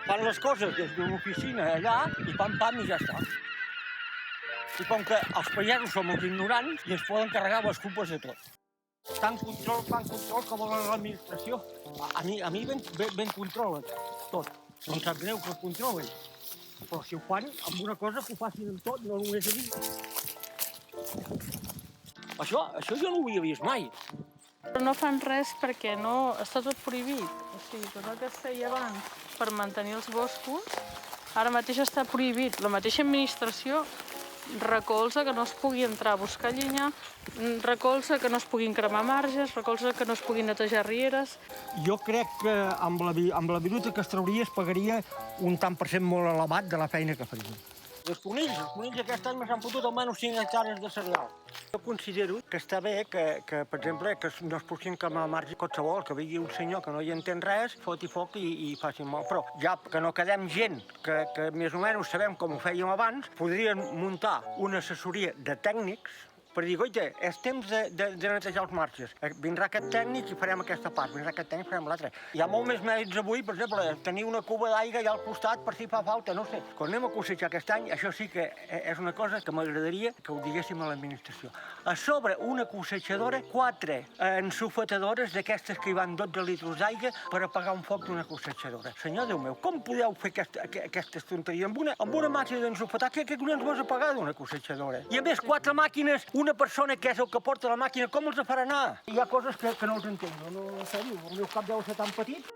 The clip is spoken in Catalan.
Fan les coses des d'una oficina allà i pam, pam, i ja està. I com que els pagesos som els ignorants i ens poden carregar les culpes de tot. Tant control, fan control com l'administració. A mi ben controlen tot. No em sap greu que ho controlen. Però si ho fan amb una cosa, que ho facin amb tot, no només a mi. Això jo no ho havia vist mai. Però no fan res perquè no... està tot prohibit. O sigui, tot el que es feia abans per mantenir els boscos, ara mateix està prohibit. La mateixa administració recolza que no es pugui entrar a buscar llenya, recolza que no es puguin cremar marges, recolza que no es puguin netejar rieres. Jo crec que amb la viruta que es trauria es pagaria un tant per cent molt elevat de la feina que faria. Els conills aquest any m'han fotut almenys 5 hectàrees de cereal. Jo considero que està bé que per exemple, que no es puguin cremar marges qualsevol, que vingui un senyor que no hi entén res, foti foc i faci molt. Però ja que no quedem gent que més o menys sabem com ho fèiem abans, podrien muntar una assessoria de tècnics per dir, oita, és temps de netejar els marges. Vindrà aquest tècnic i farem aquesta part, vindrà aquest tècnic i farem l'altra. Hi ha molt més mèrits avui, per exemple, tenir una cuba d'aigua allà al costat per si fa falta, no sé. Quan anem a cossejar aquest any, això sí que és una cosa que m'agradaria que ho diguéssim a l'administració. A sobre una cossejadora, 4 ensufetadores d'aquestes que hi van 12 litres d'aigua per apagar un foc d'una cossejadora. Senyor Déu meu, com podeu fer aquestes tonteries? Amb una màquina d'ensufetar, què collons vols apagar d'una cossejadora? I a més, 4 màquines, una persona que és el que porta la màquina, com els farà anar? Hi ha coses que no els entenc. No, en sèrio, el meu cap deu ser tan petit.